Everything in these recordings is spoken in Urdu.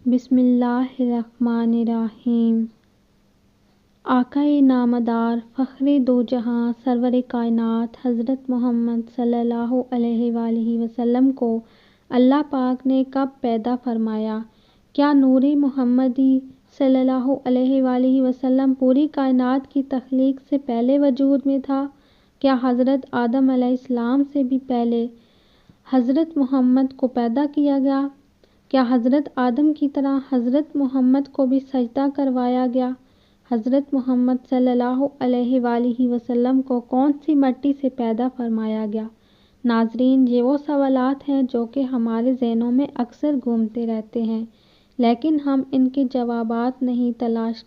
بسم اللہ الرحمن الرحیم۔ آقائے نامدار، فخر دو جہاں، سرور کائنات حضرت محمد صلی اللہ علیہ وآلہ وسلم کو اللہ پاک نے کب پیدا فرمایا؟ کیا نور محمدی صلی اللہ علیہ وآلہ وسلم پوری کائنات کی تخلیق سے پہلے وجود میں تھا؟ کیا حضرت آدم علیہ السلام سے بھی پہلے حضرت محمد کو پیدا کیا گیا؟ کیا حضرت آدم کی طرح حضرت محمد کو بھی سجدہ کروایا گیا؟ حضرت محمد صلی اللہ علیہ وآلہ وسلم کو کون سی مٹی سے پیدا فرمایا گیا؟ ناظرین، یہ وہ سوالات ہیں جو کہ ہمارے ذہنوں میں اکثر گھومتے رہتے ہیں، لیکن ہم ان کے جوابات نہیں تلاش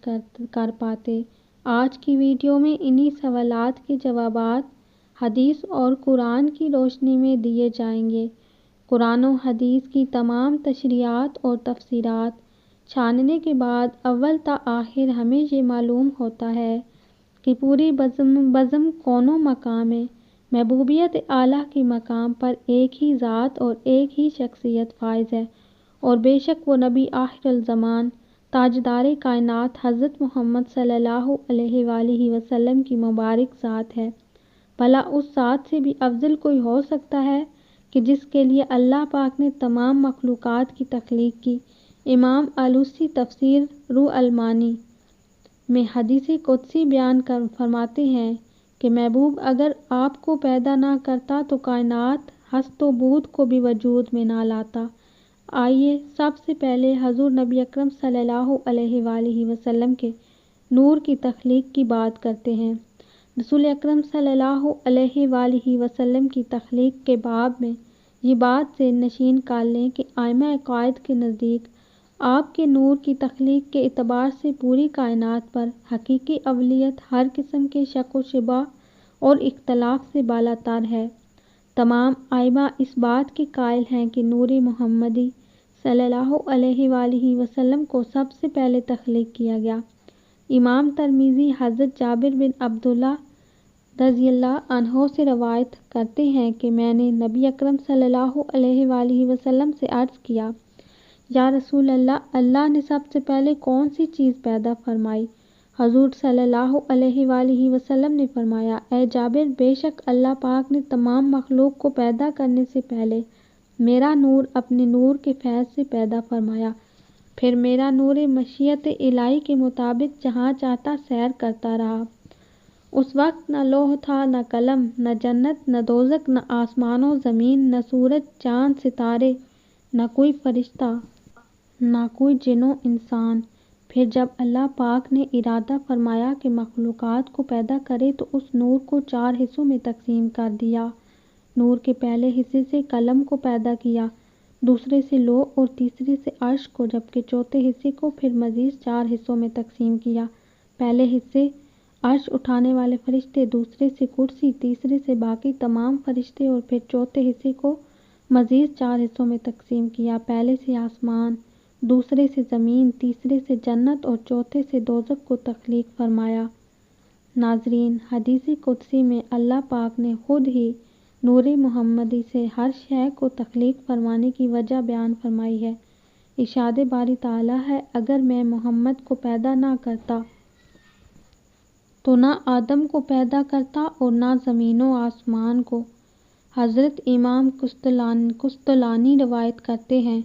کر پاتے۔ آج کی ویڈیو میں انہی سوالات کے جوابات حدیث اور قرآن کی روشنی میں دیے جائیں گے۔ قرآن و حدیث کی تمام تشریحات اور تفسیرات چھاننے کے بعد اول تا آخر ہمیں یہ معلوم ہوتا ہے کہ پوری بزم کون و مقام میں محبوبیت اعلیٰ کے مقام پر ایک ہی ذات اور ایک ہی شخصیت فائز ہے، اور بے شک وہ نبی آخر الزمان تاجدار کائنات حضرت محمد صلی اللہ علیہ وآلہ وسلم کی مبارک ذات ہے۔ بھلا اس ذات سے بھی افضل کوئی ہو سکتا ہے کہ جس کے لیے اللہ پاک نے تمام مخلوقات کی تخلیق کی؟ امام آلوسی تفسیر روح المعانی میں حدیث قدسی بیان فرماتے ہیں کہ محبوب اگر آپ کو پیدا نہ کرتا تو کائنات ہست و بود کو بھی وجود میں نہ لاتا۔ آئیے سب سے پہلے حضور نبی اکرم صلی اللہ علیہ وآلہ وسلم کے نور کی تخلیق کی بات کرتے ہیں۔ رسول اکرم صلی اللہ علیہ وآلہ وسلم کی تخلیق کے باب میں یہ بات ذہن نشین کر لیں کہ ائمہ عقائد کے نزدیک آپ کے نور کی تخلیق کے اعتبار سے پوری کائنات پر حقیقی اولیت ہر قسم کے شک و شبہ اور اختلاف سے بالا تر ہے۔ تمام ائمہ اس بات کے قائل ہیں کہ نور محمدی صلی اللہ علیہ وآلہ وسلم کو سب سے پہلے تخلیق کیا گیا۔ امام ترمذی حضرت جابر بن عبداللہ رضی اللہ عنہ سے روایت کرتے ہیں کہ میں نے نبی اکرم صلی اللہ علیہ وآلہ وسلم سے عرض کیا، یا رسول اللہ، اللہ نے سب سے پہلے کون سی چیز پیدا فرمائی؟ حضور صلی اللہ علیہ وآلہ وسلم نے فرمایا، اے جابر، بے شک اللہ پاک نے تمام مخلوق کو پیدا کرنے سے پہلے میرا نور اپنے نور کے فیض سے پیدا فرمایا، پھر میرا نور مشیت الہی کے مطابق جہاں چاہتا سیر کرتا رہا۔ اس وقت نہ لوح تھا، نہ قلم، نہ جنت، نہ دوزخ، نہ آسمان و زمین، نہ سورج، چاند، ستارے، نہ کوئی فرشتہ، نہ کوئی جن و انسان۔ پھر جب اللہ پاک نے ارادہ فرمایا کہ مخلوقات کو پیدا کرے تو اس نور کو 4 حصوں میں تقسیم کر دیا۔ نور کے پہلے حصے سے قلم کو پیدا کیا، دوسرے سے لوح اور تیسرے سے عرش کو، جبکہ چوتھے حصے کو پھر مزید 4 حصوں میں تقسیم کیا۔ پہلے حصے عرش اٹھانے والے فرشتے، دوسرے سے کرسی، تیسرے سے باقی تمام فرشتے اور پھر چوتھے حصے کو مزید 4 حصوں میں تقسیم کیا۔ پہلے سے آسمان، دوسرے سے زمین، تیسرے سے جنت اور چوتھے سے دوزخ کو تخلیق فرمایا۔ ناظرین، حدیث قدسی میں اللہ پاک نے خود ہی نور محمدی سے ہر شے کو تخلیق فرمانے کی وجہ بیان فرمائی ہے۔ ارشاد باری تعالیٰ ہے، اگر میں محمد کو پیدا نہ کرتا تو نہ آدم کو پیدا کرتا اور نہ زمین و آسمان کو۔ حضرت امام قسطلانی روایت کرتے ہیں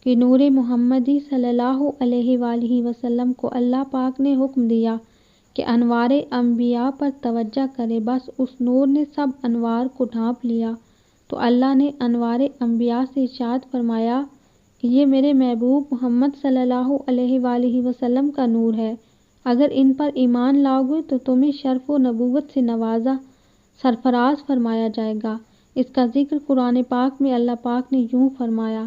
کہ نور محمدی صلی اللہ علیہ وآلہ وسلم کو اللہ پاک نے حکم دیا کہ انوار انبیاء پر توجہ کرے، بس اس نور نے سب انوار کو ڈھانپ لیا تو اللہ نے انوار انبیاء سے ارشاد فرمایا کہ یہ میرے محبوب محمد صلی اللہ علیہ وآلہ وسلم کا نور ہے، اگر ان پر ایمان لاؤ گے تو تمہیں شرف و نبوت سے نوازا سرفراز فرمایا جائے گا۔ اس کا ذکر قرآن پاک میں اللہ پاک نے یوں فرمایا،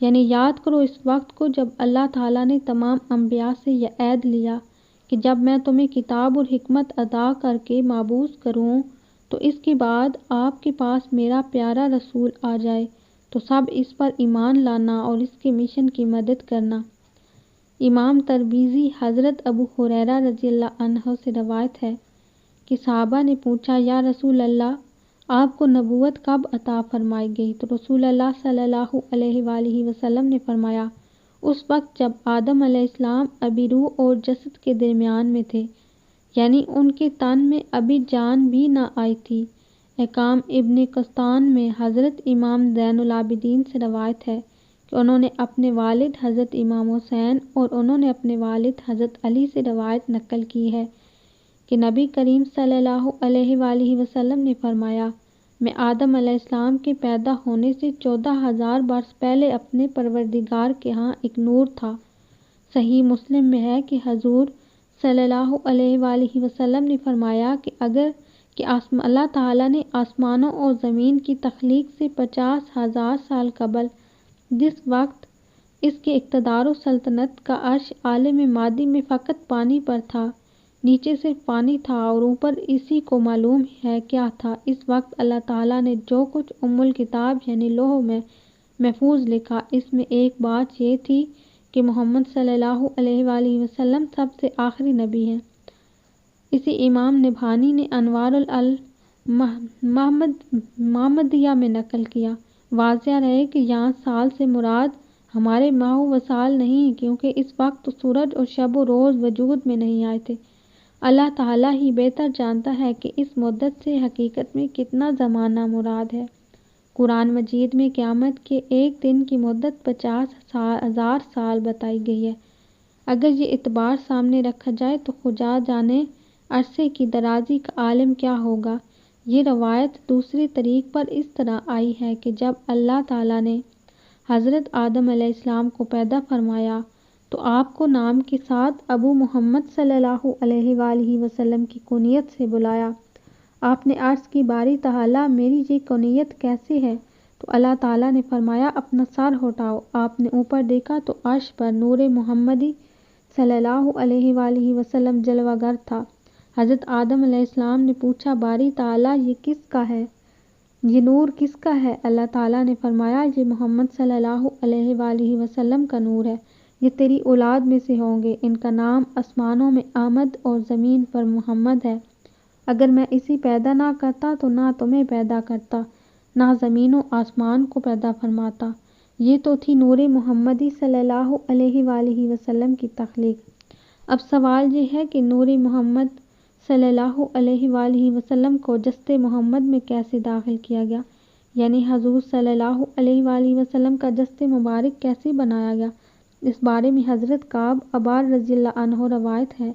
یعنی یاد کرو اس وقت کو جب اللہ تعالیٰ نے تمام انبیاء سے یہ عہد لیا کہ جب میں تمہیں کتاب اور حکمت عطا کر کے مابعوث کروں تو اس کے بعد آپ کے پاس میرا پیارا رسول آ جائے تو سب اس پر ایمان لانا اور اس کے مشن کی مدد کرنا۔ امام ترمذی حضرت ابو ہریرہ رضی اللہ عنہ سے روایت ہے کہ صحابہ نے پوچھا، یا رسول اللہ، آپ کو نبوت کب عطا فرمائی گئی؟ تو رسول اللہ صلی اللہ علیہ وآلہ وسلم نے فرمایا، اس وقت جب آدم علیہ السلام ابھی روح اور جسد کے درمیان میں تھے، یعنی ان کے تن میں ابھی جان بھی نہ آئی تھی۔ احکام ابن قسطان میں حضرت امام زین العابدین سے روایت ہے کہ انہوں نے اپنے والد حضرت امام حسین اور انہوں نے اپنے والد حضرت علی سے روایت نقل کی ہے کہ نبی کریم صلی اللہ علیہ وآلہ وسلم نے فرمایا، میں آدم علیہ السلام کے پیدا ہونے سے 14,000 برس پہلے اپنے پروردگار کے ہاں ایک نور تھا۔ صحیح مسلم میں ہے کہ حضور صلی اللہ علیہ وآلہ وسلم نے فرمایا کہ اللہ تعالیٰ نے آسمانوں اور زمین کی تخلیق سے 50,000 سال قبل، جس وقت اس کے اقتدار و سلطنت کا عرش عالم مادی میں فقط پانی پر تھا، نیچے صرف پانی تھا اور اوپر اسی کو معلوم ہے کیا تھا، اس وقت اللہ تعالیٰ نے جو کچھ الکتاب یعنی لوح میں محفوظ لکھا، اس میں ایک بات یہ تھی کہ محمد صلی اللہ علیہ وآلہ وسلم سب سے آخری نبی ہیں۔ اسے امام نبھانی نے انوار محمدیہ میں نقل کیا۔ واضح رہے کہ یہاں سال سے مراد ہمارے ماہ و سال نہیں، کیونکہ اس وقت سورج اور شب و روز وجود میں نہیں آئے تھے۔ اللہ تعالیٰ ہی بہتر جانتا ہے کہ اس مدت سے حقیقت میں کتنا زمانہ مراد ہے۔ قرآن مجید میں قیامت کے ایک دن کی مدت 50,000 سال بتائی گئی ہے۔ اگر یہ اعتبار سامنے رکھا جائے تو خدا جانے عرصے کی درازی کا عالم کیا ہوگا۔ یہ روایت دوسری طریق پر اس طرح آئی ہے کہ جب اللہ تعالیٰ نے حضرت آدم علیہ السلام کو پیدا فرمایا تو آپ کو نام کے ساتھ ابو محمد صلی اللہ علیہ وآلہ وسلم کی کنیت سے بلایا۔ آپ نے عرض کی، باری تعالیٰ میری یہ کنیت کیسے ہے؟ تو اللہ تعالیٰ نے فرمایا، اپنا سر اٹھاؤ۔ آپ نے اوپر دیکھا تو عرش پر نور محمدی صلی اللہ علیہ وآلہ وسلم جلوہ گر تھا۔ حضرت آدم علیہ السلام نے پوچھا، باری تعالیٰ یہ کس کا ہے؟ یہ نور کس کا ہے؟ اللہ تعالیٰ نے فرمایا، یہ محمد صلی اللہ علیہ وآلہ وسلم کا نور ہے، یہ تیری اولاد میں سے ہوں گے، ان کا نام آسمانوں میں احمد اور زمین پر محمد ہے۔ اگر میں اسے پیدا نہ کرتا تو نہ تمہیں پیدا کرتا، نہ زمین و آسمان کو پیدا فرماتا۔ یہ تو تھی نور محمدی صلی اللہ علیہ وآلہ وسلم کی تخلیق۔ اب سوال یہ ہے کہ نور محمد صلی اللہ علیہ وآلہ وسلم کو جسد محمد میں کیسے داخل کیا گیا؟ یعنی حضور صلی اللہ علیہ وآلہ وسلم کا جسد مبارک کیسے بنایا گیا؟ اس بارے میں حضرت کعب عبار رضی اللہ عنہ روایت ہے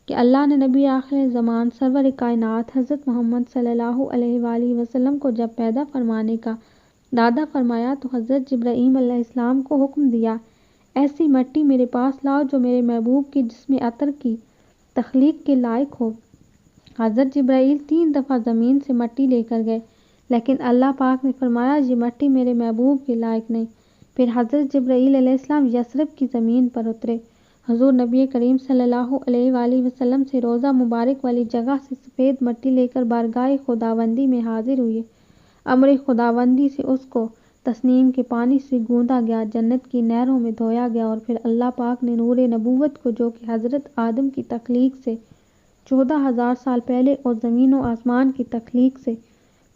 کہ اللہ نے نبی آخر زمان سرور کائنات حضرت محمد صلی اللہ علیہ وآلہ وسلم کو جب پیدا فرمانے کا ارادہ فرمایا تو حضرت جبرائیل علیہ السلام کو حکم دیا، ایسی مٹی میرے پاس لاؤ جو میرے محبوب کے جسم عطر کی تخلیق کے لائق ہو۔ حضرت جبرائیل 3 دفعہ زمین سے مٹی لے کر گئے، لیکن اللہ پاک نے فرمایا، یہ مٹی میرے محبوب کے لائق نہیں۔ پھر حضرت جبرائیل علیہ السلام یثرب کی زمین پر اترے۔ حضور نبی کریم صلی اللہ علیہ وآلہ وسلم سے روضہ مبارک والی جگہ سے سفید مٹی لے کر بارگاہ خداوندی میں حاضر ہوئے۔ امر خداوندی سے اس کو تسنیم کے پانی سے گوندا گیا، جنت کی نہروں میں دھویا گیا، اور پھر اللہ پاک نے نور نبوت کو جو کہ حضرت آدم کی تخلیق سے 14,000 سال پہلے اور زمین و آسمان کی تخلیق سے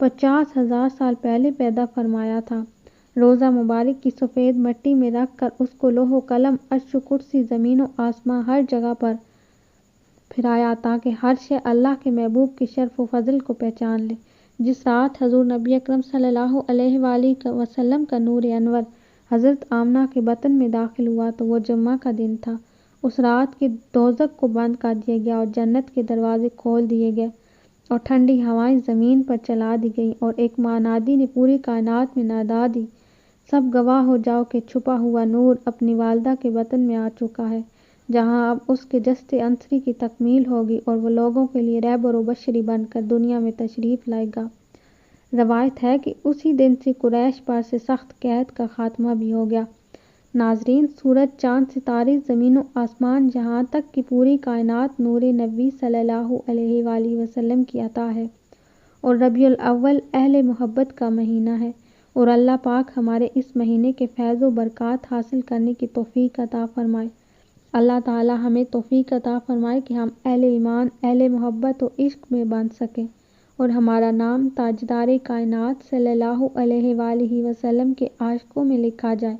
50,000 سال پہلے پیدا فرمایا تھا، روضہ مبارک کی سفید مٹی میں رکھ کر اس کو لوح و قلم، عرش و کرسی، زمین و آسمان ہر جگہ پر پھرایا تاکہ ہر شے اللہ کے محبوب کے شرف و فضل کو پہچان لے۔ جس رات حضور نبی اکرم صلی اللہ علیہ وآلہ وسلم کا نور انور حضرت آمنہ کے بطن میں داخل ہوا تو وہ جمعہ کا دن تھا۔ اس رات کے دوزخ کو بند کر دیا گیا اور جنت کے دروازے کھول دیے گئے اور ٹھنڈی ہوائیں زمین پر چلا دی گئیں، اور ایک منادی نے پوری کائنات میں ندا دی، سب گواہ ہو جاؤ کہ چھپا ہوا نور اپنی والدہ کے بطن میں آ چکا ہے، جہاں اب اس کے جسد عنصری کی تکمیل ہوگی اور وہ لوگوں کے لیے رہبر و بشری بن کر دنیا میں تشریف لائے گا۔ روایت ہے کہ اسی دن سے قریش پر سے سخت قید کا خاتمہ بھی ہو گیا۔ ناظرین، سورج، چاند، ستارے، زمین و آسمان، جہاں تک کہ پوری کائنات نور نبی صلی اللہ علیہ وآلہ وسلم کی عطا ہے، اور ربیع الاول اہل محبت کا مہینہ ہے، اور اللہ پاک ہمارے اس مہینے کے فیض و برکات حاصل کرنے کی توفیق عطا فرمائے۔ اللہ تعالی ہمیں توفیق عطا فرمائے کہ ہم اہل ایمان، اہل محبت و عشق میں بن سکیں، اور ہمارا نام تاجدار کائنات صلی اللہ علیہ وآلہ وسلم کے عاشقوں میں لکھا جائے۔